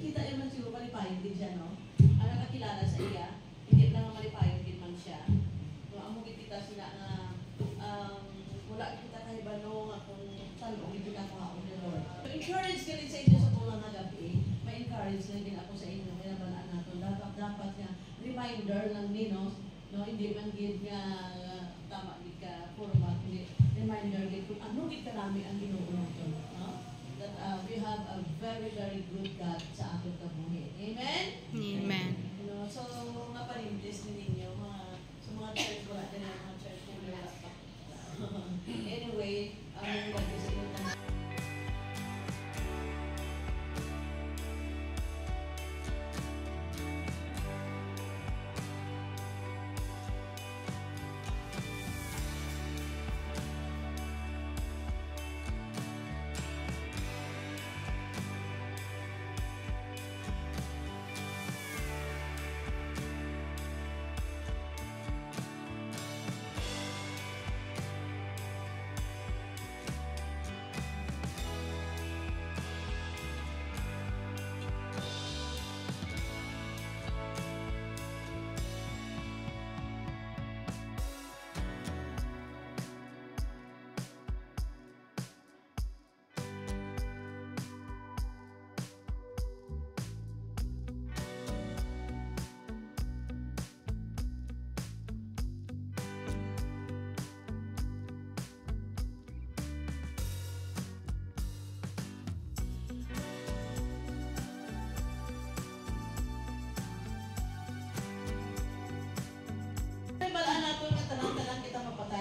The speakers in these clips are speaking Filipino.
kita naman siguro malipayong din siya, no? Ang nakakilala sa iya, hindi lang malipayong din man siya. So, amugit kita sila na wala kita kahibano nga kung saan o hindi kita kuhaon ni Lord. So, encourage ka rin sa inyo sa tulang na gabi. May encourage na din ako sa inyo. Kaya balaan natin. Dapat nga reminder ng Ninos, no? Hindi man gid nga tama gid ka format, hindi reminder gid kung ano gid karami ang Ginoo naton, no? That we have a very, very good God sa ating kabuhi. Amen? Amen. You know, so, mga parintis ninyo, sa mga church, wala din ang mga church na wala pa. Anyway, ang gagawin sa inyo na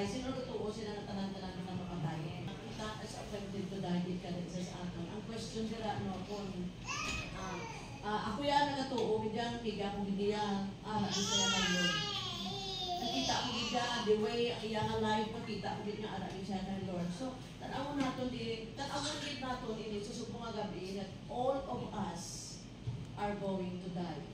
sino natuo sila ng tanan-tanan na mapatayin. Kita as affected to die ka rin sa aton. Ang question nila, no, kung ako yan natuo, hindi ang higa kung hindi yan, hindi sila ngayon. Nakita ko higa, the way iyang alive, makita ko din nga aralin siya ng Lord. So, tanawon natin ini, susubong nga gabi, that all of us are going to die.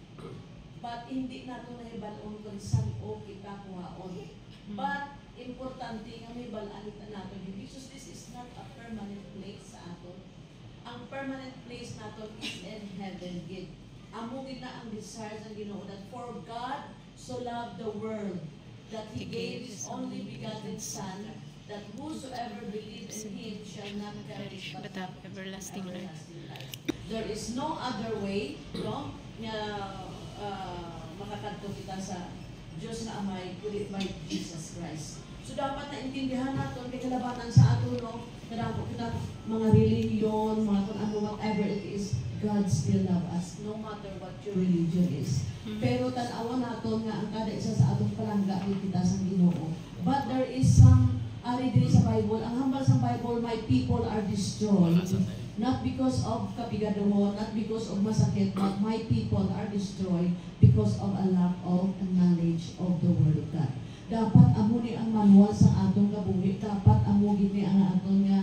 But hindi natin nahibalon kung saan o kita kuhaon. But, importante nga may balaan natin because this is not a permanent place sa aton. Ang permanent place natin is in heaven. Amugin na ang desires ng Ginoo that for God so loved the world that He gave His only begotten Son, that whosoever believes in Him shall not perish but have everlasting life. There is no other way, no, na makakadto kita sa Diyos na Amay, kulit by Jesus Christ. So dapat naintindihan natin, may kalabanan sa ato, no? Kadako kita mga religion, mga kung ano, whatever it is, God still love us, no matter what your religion is. Pero tanawan natin nga ang kada isa sa atong palangga ay kita sa Ginoo. But there is some ari diri sa Bible, ang hambal sa Bible, my people are destroyed. Not because of kapigaduhon, not because of masakit, but my people are destroyed because of a lack of knowledge of the Word of God. Dapat amuni ang manual sa atong kabuhi. Dapat amugin ni ang atong nga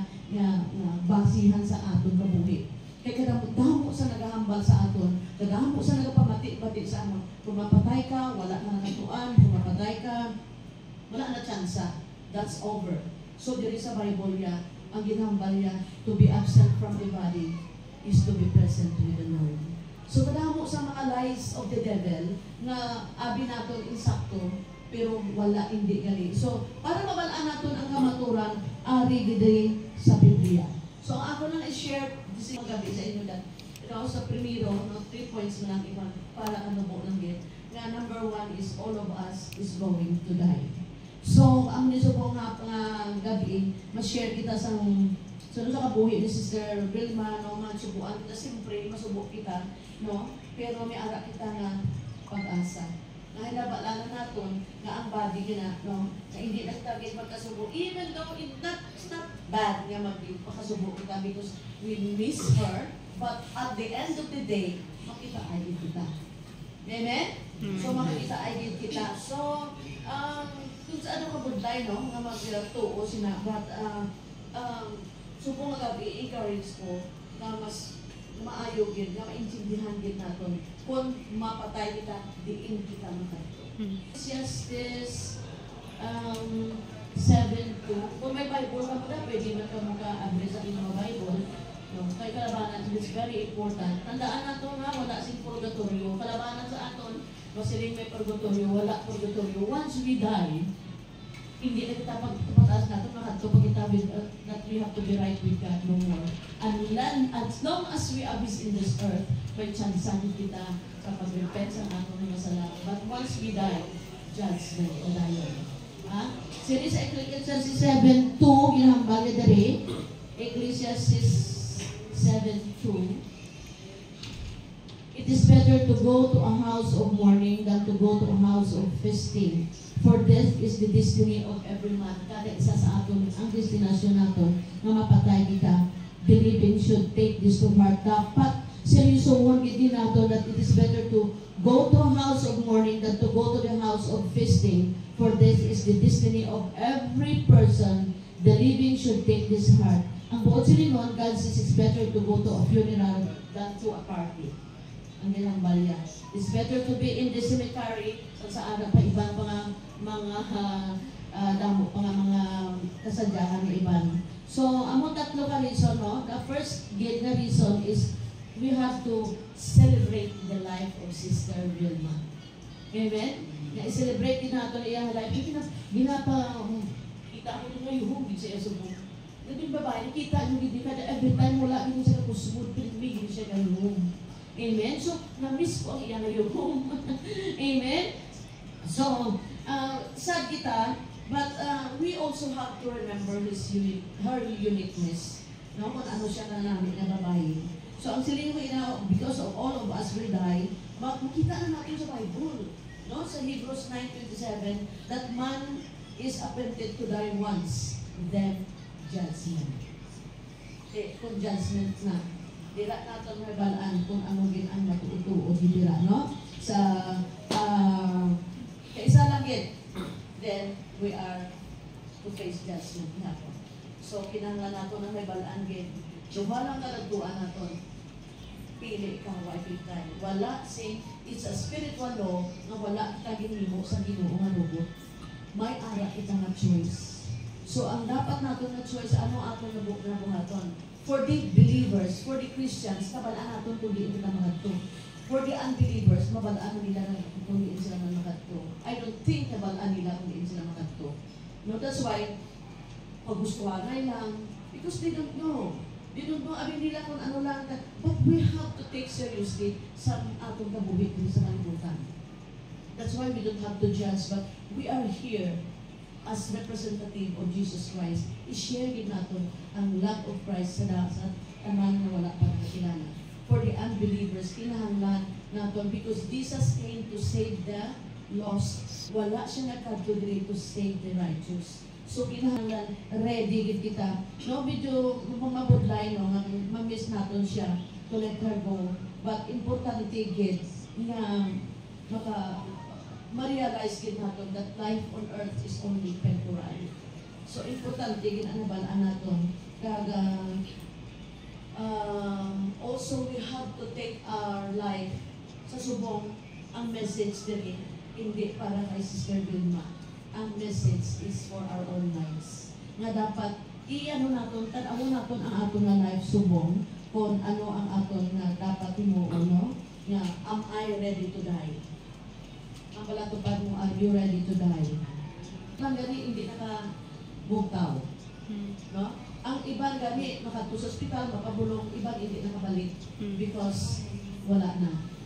basihan sa atong kabuhi. Kaya kadamo sa nagahambal sa aton, kadamo sa nagapamati-bati sa amon. Kung mapatay ka, wala na natuan. Kung mapatay ka, wala na tsansa. That's over. So diri sa Bible ya, ang ginhambal ya, to be absent from the body is to be present with the Lord. So kadamo sa mga lies of the devil nga abi naton insakto, pero wala hindi gali. So, para mabalaan natin ang kamaturan, ari gidi sa Biblia. So, ako na i-share this gabi sa inyo that, sa primero, 3 points na lang iwan para ano po lang din. Nga number 1 is all of us is going to die. So, ang nisubong nga gabi, ma-share kita sa kabuhi ni Sister Vilma, no, masubuan kita, siyempre, masubok kita, no, pero may ara kita nga pag-asa. Nahinabalanan natin na ang body na, no, na hindi nag-target magkasubo. Even though it's not bad nga magkasubo kita because we miss her, but at the end of the day, makita ay kita. Amen? So makita ay kita. So, kung sa ano kabudlay, no, nga mag-tuo sina, but subo nga gabi, encourage ko na mas maayo gid nga maintindihan gid naton kung mapatay kita diin kita makadto. Ecclesiastes 7:2. Kung may Bible ka pala, pwede man ka maka-address sa inyong Bible. No? Kay kalabanan, it's very important. Tandaan nato nga, wala sing purgatorio. Kalabanan sa aton, masiling may purgatorio, wala purgatorio. Once we die, hindi na kita pagpataas natin, makadto pag kita that we have to be right with God no more. And then, as long as we are in this earth, may chansan kita sa pag-repent sa atong mga kasalanan. But once we die, judgment o dayon. Ha? Sini sa Ecclesiastes 7:2, ginahambal niya dere. Ecclesiastes 7:2. It is better to go to a house of mourning than to go to a house of feasting. For death is the destiny of every man. Kada isa sa aton, ang destinasyon nato na mapatay kita. The living should take this to heart. Dapat seryosohon gid nato that it is better to go to a house of mourning than to go to the house of feasting. For death is the destiny of every person. The living should take this heart. Ang buod silingon, God says it's better to go to a funeral than to a party. Ang ilang balya. It's better to be in the cemetery sa ada pa ibang mga damo, mga kasadyahan ng iban. So, among tatlo ka reason, no? The first na reason is we have to celebrate the life of Sister Vilma. Amen? Na-celebrate din natin na iyang life. Ginapa, kita ko nung ngayon, hindi siya subong. Yung babae, nakita nyo hindi kada every time wala din siya kusmud, pinagmigil siya ng room. Amen? So, na-miss ko ang iyang room. Amen? So, sad kita, but we also have to remember her uniqueness. No? Kung ano siya na namin na babae. So, ang siling ko because of all of us will die, makita na natin sa Bible. No? Sa Hebrews 9:27, that man is appointed to die once, then judgment. Kung judgment na, dira natin mabalaan kung ano gin ang matuto o dira, no? Sa kaisa lang yun, then we are to face judgment natin. So, kinahanglan natin na mabalaan gin. Duha lang kalagduan natin, pili kang wife time. Wala sing, it's a spiritual law na wala kita ginimo sa Ginoo nga lugot. May ara kita nga choice. So, ang dapat natin na choice, ano ato na buhaton? For the believers, for the Christians, kabalaan natin kung di kita magadto. For the unbelievers, mabalaan nila na kung di sila magadto. I don't think kabalaan nila kung di sila magadto. No, that's why, pag-gustuhanay lang, because they don't know. They don't know, abin nila kung ano lang. But we have to take seriously sa atong kabuhit din sa kalibutan. That's why we don't have to judge, but we are here as representative of Jesus Christ. I-share din natin ang love of Christ sa tanang na wala pa nakilala. For the unbelievers, kinahanglan natin because Jesus came to save the lost. Wala siya nagkadto to save the righteous. So, kinahanglan, ready gid kita. No, medyo mabudlay, no, ma-miss natin siya to let her go. But importante gid nga ma-realize gid natin that life on earth is only temporary. So, importante gid ang nabalaan natin. Kaga, also, we have to take our life sa subong ang message din, hindi para kay Sister Vilma. Ang message is for our own lives. Nga dapat, i-ano natin, tanaw natin ang aton na life subong kung ano ang aton na dapat himuon, no? Nga, am I ready to die? Ang palatupad mo, are you ready to die? Ang gani, hindi nakabugtaw. No? Ang iban gani, nakadto sa ospital, makabulong, iban hindi nakabalik because wala na.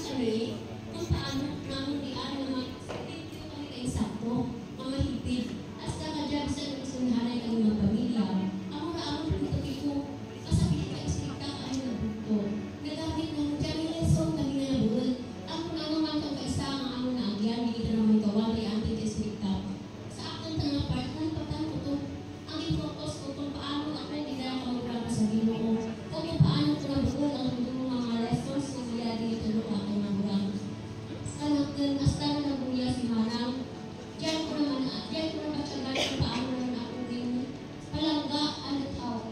Actually, kung paano namin diyan na hindi ko kami kaisakto, mamahipid. As kakadyan sa nagsunhanay kami ng pamilya, ako na ako pinitupi ko, kasapit ka istrikta ka ay nabugto. Nagamit ng dyan lesson kami na nabuhol. Ako na naman kang kaisa ang ako na agyan, hindi kita naman gawa, kaya anti istrikta. Sa akong tanga part, nalipatan ko to. Ang i-focus ko kung paano ako hindi na kamagurang sa Ginoo. Kung paano ko nabuhol ang mga lessons na sila dito doon ako nagurang. Hasta na nabuya si Manang. Diyan ko naman matyagan kung paano naman ako din palangga at tao.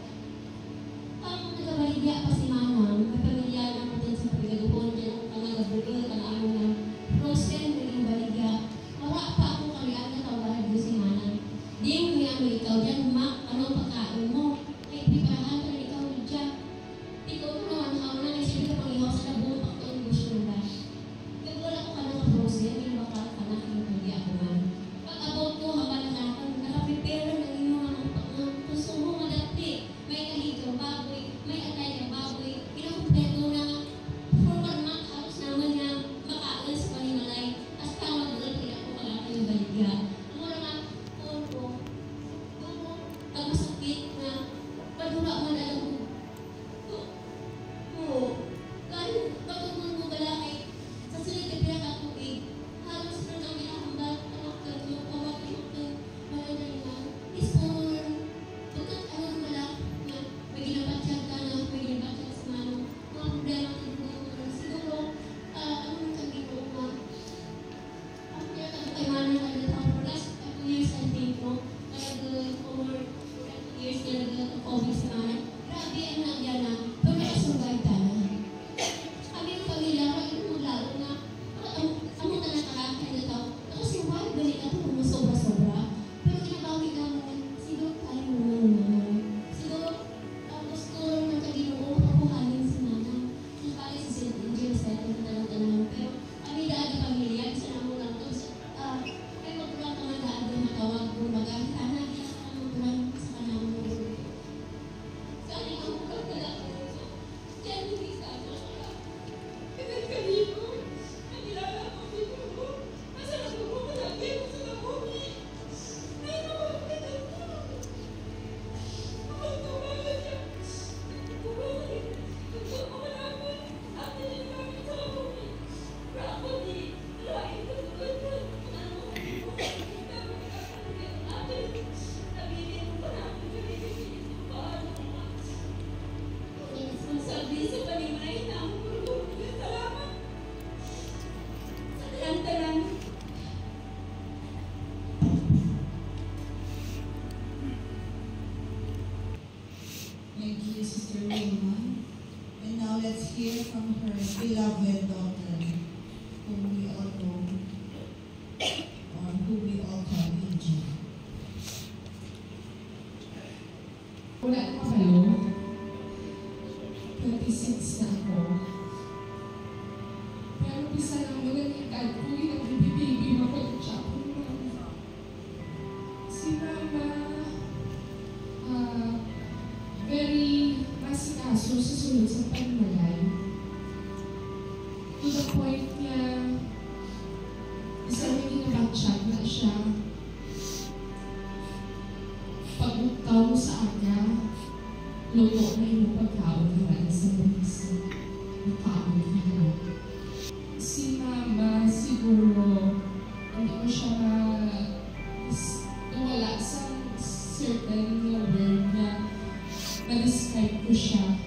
Pang nagabaligya pa si Manang, may pamilya na ako din sa pabigaduhon, diyan ang nagabugil, ang ano na frozen, naging baligya. Wala pa ako kalian na tawaran din si Manang. Di mo may ano ikaw dyan, Mak, anong pagkain mo? Ay, preparahan ka na ikaw dyan. Ikaw naman, ako na naisip ka pang ihaw sa nabuong pagkain gusto na. Wala ko ka ng frozen, hindi bakal ka na hindi ako man. Pag-abot ko, habang nakaprepare na yung mga gusto mo madapti. May kahigong baboy, may atay ng baboy. Pinakumpleto na for 1 month halos naman na makaon sa panimalay. As tawag doon, pinako ka lang yung baligya. Mura nga, ko, pag masakit na, padura man alam ko. Kahit pagkakulang mo balakay, sa sunod ka pinakatuig, halos na ang ginahambal, anak ka, yung kawag, malagay na, ispon, pagkat ano wala, na may ginabatyag ka na, may ginabatyag sa manong, mga problema na dugo, siguro, ano nang sabi ko, ang pinakatuig kay manong na nagtawag for last 2 years, I think, no, over 2 years na nag-COVID si manong, grabe, ano na yan na, pero nakasurvive tayo. Kami ng pamilya, kami maglaro na, ang mga nakakakay na tao, nakasurvive balik ako kung sobra-sobra. Pero kinabawin ka mo, siguro tayo naman. Siguro, gusto ng Kaginoo, kapuhanin si Nana. Nakakali si St. James, kaya tanong-tanong. Pero kami daan ng pamilya, isa na mo lang ito. Kaya magpulang kamadaan doon matawag kung bagang, anak, isa ka magpulang sa kanang mo. Saan ang magpulang ka lang? Diyan, hindi ka makaka. Kasi kanino, kanilala ko dito mo. Nasa nabubo ko lagi ko sa nabubi. Ay, nakakita ko. Kapag tumalan niya, tumalan. Kapag kumalapon, atin yung kami sa nabubi. Pero ako di, lain ko tulad. Ano, kita mo kakalitin atin. Nabilin mo pa namin, nabilin mo paano nga. Sabi sa panimay na ang puro. Salamat. Sa talang-talang. Thank you, Sister Wilma. And now let's hear from her beloved daughter, whom we all know, or who we all call Angie. Wala ko kayo. 26 na ako. Pero bisa lang mo na nikad ko yung baby mo ko yung chapel mo. Si Mama, very masikaso sa sunod sa pagmalay. To the point niya, isa may ginabatsyag na siya. Pag-utaw sa kanya, luto na yung pagkaon na sa buwis. Nakaon na. Si Mama, siguro, hindi ko siya wala sa certain word na na-describe ko siya.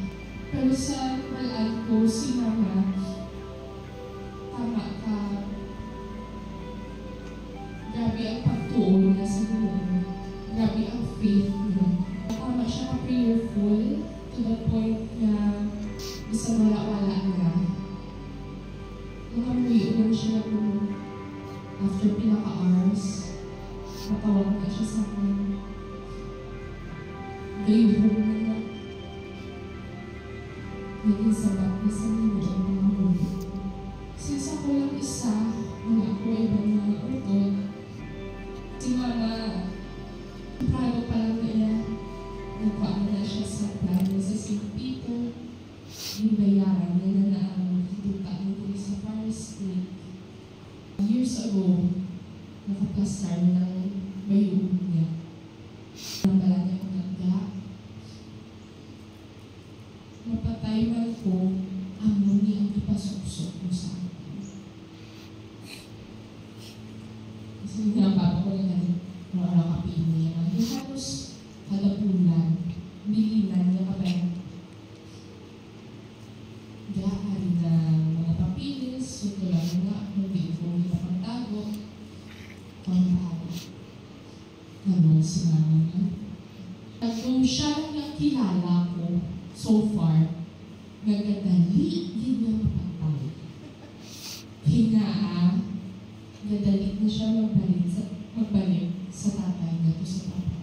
Pero sa malaan ko, si Mama, tama ka. Grabe ang pagtuon na sa Ginoo. Grabe ang faith niya. Tama siya ka-prayerful to the point na bisa wala-wala na. Nakamuyo lang siya kung after pinaka-hours, natawag na siya sa akin. Gayuhong na. Naging sabat na sa nila ang mga huli. Since ako lang isa, nung ako ay ibang mga utod, si Mama, prado pa lang niya, nagpaan na siya sa plano sa St. Peter, yung bayaran niya na ang hitutaan nito sa farm. years ago, nakaplastar ng bayong niya. Nambala niya ang nagda. Mapatay man ko, amo niya ang ipasuksok mo sa akin. Kasi pinapapa ko rin mga kapin niya. Halos kada bulan, bilinan niya kapag gaari na mga papilis, ito lang nga, hindi ko pinapagtago, pangpahalo. Ganun si mama niya. Kung siya nga kilala ko so far, nagadali din niya mapatay. Hinaa, nadali na siya magbalik sa tatay niya to sa papa.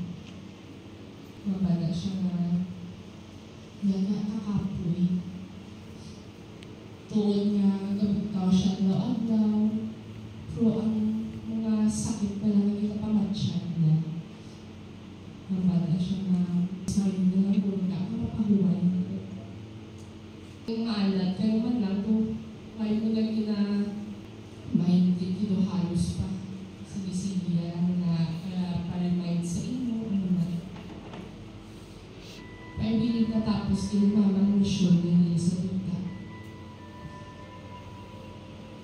Mabala siya na kakapoy. Tuon niya, gabutaw siya adlaw-adlaw. Pero ang mga sakit pa lang yung kapamatsyan niya. Mabala siya na sabi niya na kung nakapapahuwan. Yung maalat, kaya naman lang kung may mo lagi na may kilo halos pa. Sige-sige yan na pa-remind sa inyo, ano na. Pero bilig na tapos yung mama ng mission niya sa luta.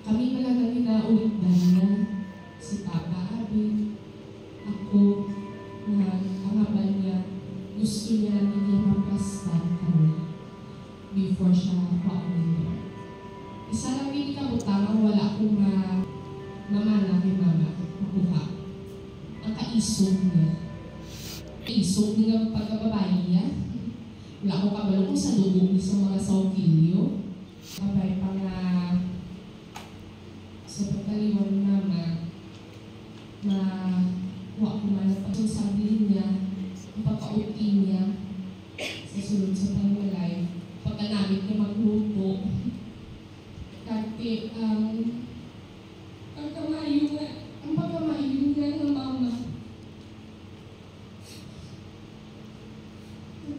Kami malaga ninaulit na niya si Papa Abin, ako, na angabal niya, gusto niya niya mapastan kami before siya pa-ulit. Isa lang hindi kabutang, wala akong mamana kay mama, makuha. Ang kaisog niya. Kaisog niya ang pagkababae niya. Wala akong kabalo kung sa lubog niya sa mga saukilyo. Kabay pa nga sa pagkaliwan ni mama na huwag ko man ang pagsasabi niya, ang pagka-uti niya sa sunod sa pangwalay, pagkanamit niya magluto. Kasi ang pagkamayo niya ng mama,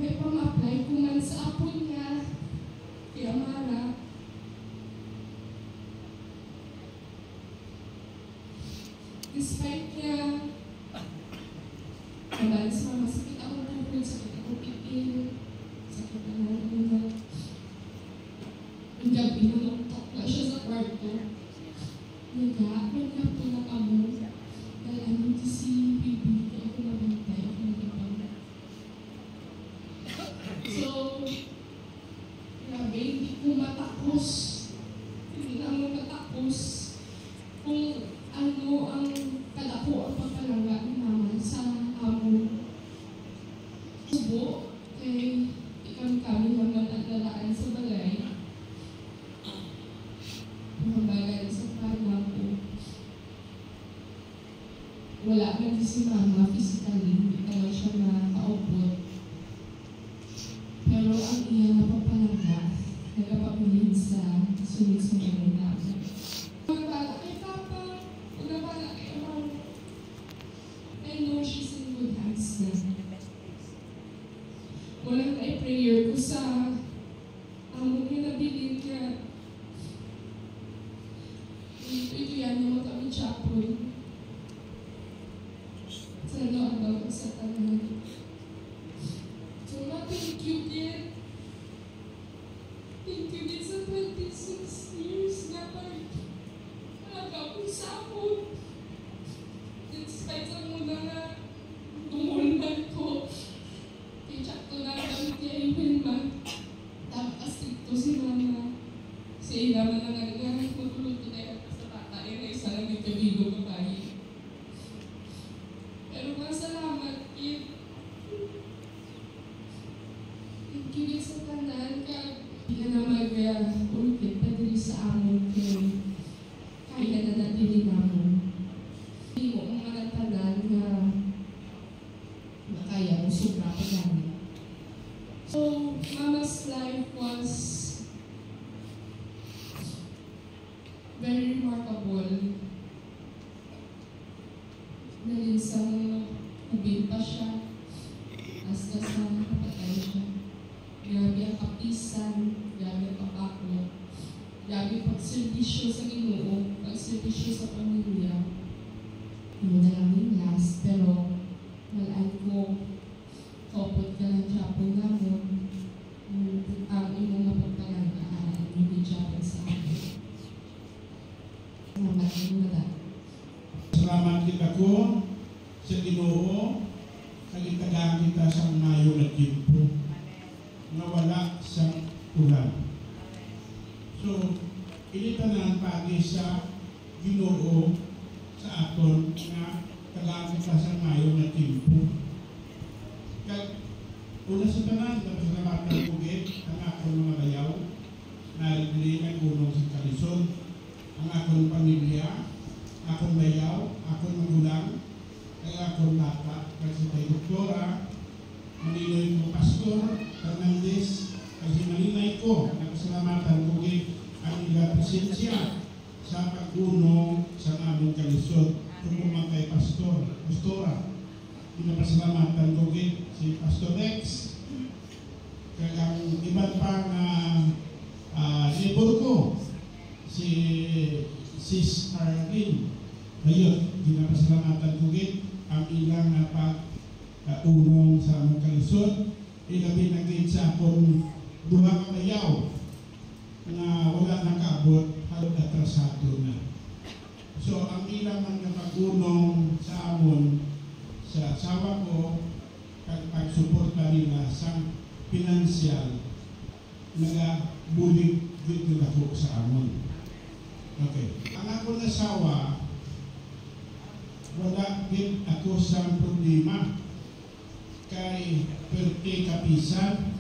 may pang-apply ko man sa apo niya, kaya Mara, despite niya, madalas mama, sakit ako tuhod, sakit ako pitin, sakit ako una. Ang gabi naluktok na siya sa kwarto. Nagka po na kamo. Dahil ano si Bibi, ako nabantay, ako nagpapag. So, grabe, hindi ko matapos. Hindi naman matapos kung ano ang kalako ang pagpalangga ni mama sa amo. Subo, kay kami naman ang lalaan sa balay. Mabagal sa kanya ko. Wala man si mama physically, hindi naman siya nakaupot. Pero ang iya napapalaga, nagpapabilin sa sunod sa mga namin. Magbala kay Papa, magbala kay Mama. I know she's in good hands na. Walang prayer ko sa amo niya nabilin niya. Ito yan naman kami chapel. Sana hanggang sa tanan. So, thank you, dear. Thank you din sa 26 years na nag-usapon. Despite sa muna na tumulman ko. Kaya to na kami kaya iwin tapos ito si mama. Siya naman na nagagalit maguluto na na isa lang yung kabigo ko tayo. Pero masalamat, Kid. Thank you din sa tanan ka. Hindi ka na mag-ulpit pa din sa amon kayo. Kaya na natin namin. Hindi mo ang mga tanan na kaya mo sobra pa namin. So, Mama's life was very remarkable. Dahil sa ubin pa siya, hasta sa kapatay siya. Grabe ang kapisan, grabe ang kapako, grabe ang pagservisyo sa Ginoo, pagservisyo sa pamilya. nga wala sa ulan. So, inita na pagi sa Ginoo sa aton nga kailangan pa sa mayo na timpo. Kag una sa tanan, napasalamatan ko ang akong mga bayaw, narigli ng unong sa kalisod, ang akong pamilya, akong bayaw, akong magulang, kay akong bata, kasi tayo doktora, maninoy ko Pastor Fernandez, kasi maninay ko, napasalamatan ko ang ilang presensya sa pag-unong sa aming kalisod, tumumang kay Pastora, pinapasalamatan ko si Pastor Rex, kaya ang iba't pang neighbor ko, si Sis Arlene. Ngayon, pinapasalamatan ko ang ilang pag-unong sa aming kalisod. Ilabi na sa akong duha ka bayaw na wala nakaabot, halot atrasado na. So, ang ilang mga pag-unong sa amon, sa asawa ko, pag-suporta nila sa pinansyal, nagabulig dito ako sa amon. Okay. Ang akong asawa, wala din ako sa problema kay perte kapisan,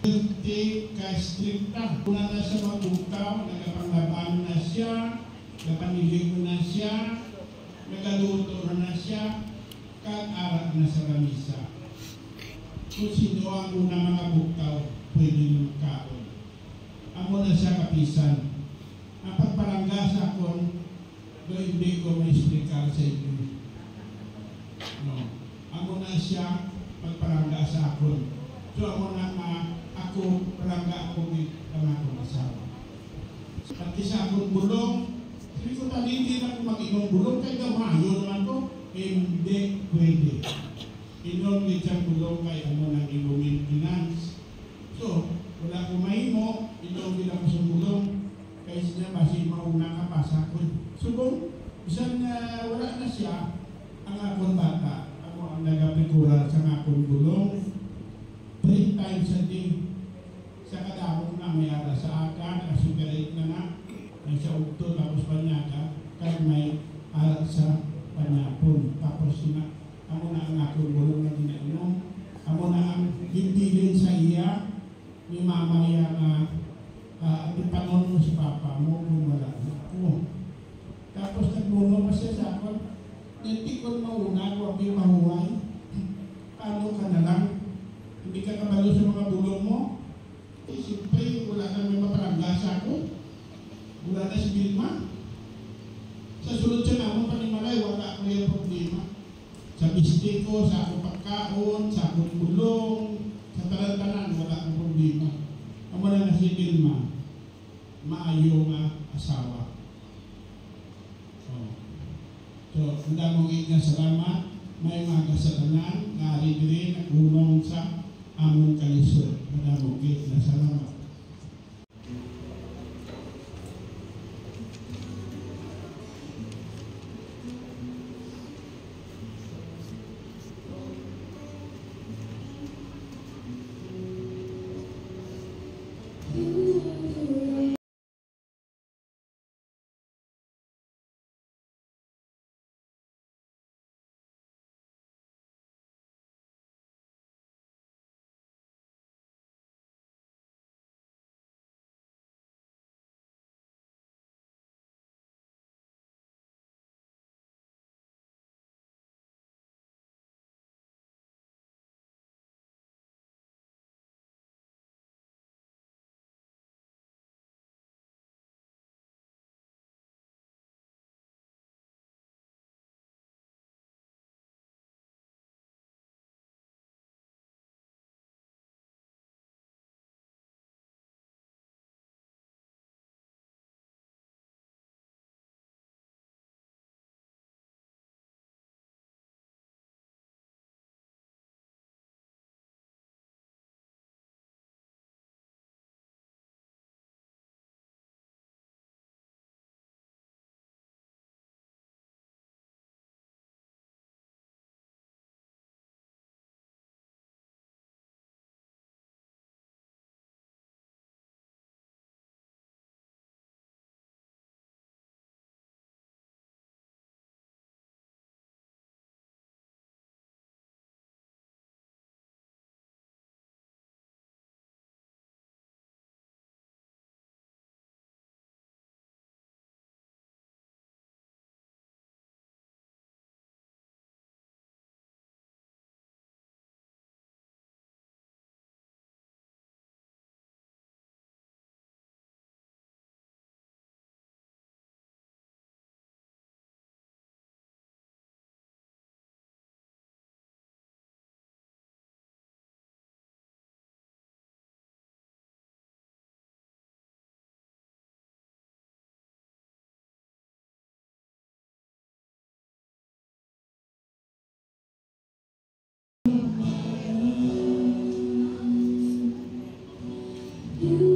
perte kay strikta. Una na sa mabukaw, nagapanglaban na siya, nagapanilig na siya, nagaluto na siya, kag-arat na sa lamisa. Kung sino ang una mga bukaw, pwede nung kaon. Amo na siya kapisan. Ang pagparangga sa akon, do hindi ko ma-explicar sa inyo. No. Amo na siya pagparangga sa akon. So amo na ako parangga ako ng akong asawa. Pati sa akong bulong, sabi ko hindi na ako mag-inom bulong, kaya gamayo naman ko, hindi pwede. Inom ni siyang bulong kay amo ng inumin finance. So, wala ko mahimo, inom din ako sa bulong, kaya siya basi mauna ka pa sa akon. So kung isang wala na siya, ang akong bata, ako ang nagapikural sa akong bulong, 3 times a day, sa kadamong na may ara sa aka, nakasugarate na sa ukto, tapos panyaka, kaya may ara sa panyapon. Tapos na, amo na ang akong bulong na ginainom, amo na ang gintilin sa iya, ni mama iya na ipanon mo si papa mo kung wala ako. Tapos nagbuno pa siya sa akin, hindi ko mauna, huwag yung mahuhay. Paano ka na lang? Hindi ka kabalo sa mga bulong mo? Eh, siyempre, wala na may maparangga sa ako. Wala na si Vilma. Sa sunod siya naman, panimalay, wala ako yung problema. Sa biste ko, sa akong pagkaon, sa akong bulong, sa talan-talan, wala akong problema. Amo na si Vilma, maayo nga asawa. So, ang damong nga salamat, may mga kasalanan, nga rin ang unong sa among kalisod. Madamong nga salamat. You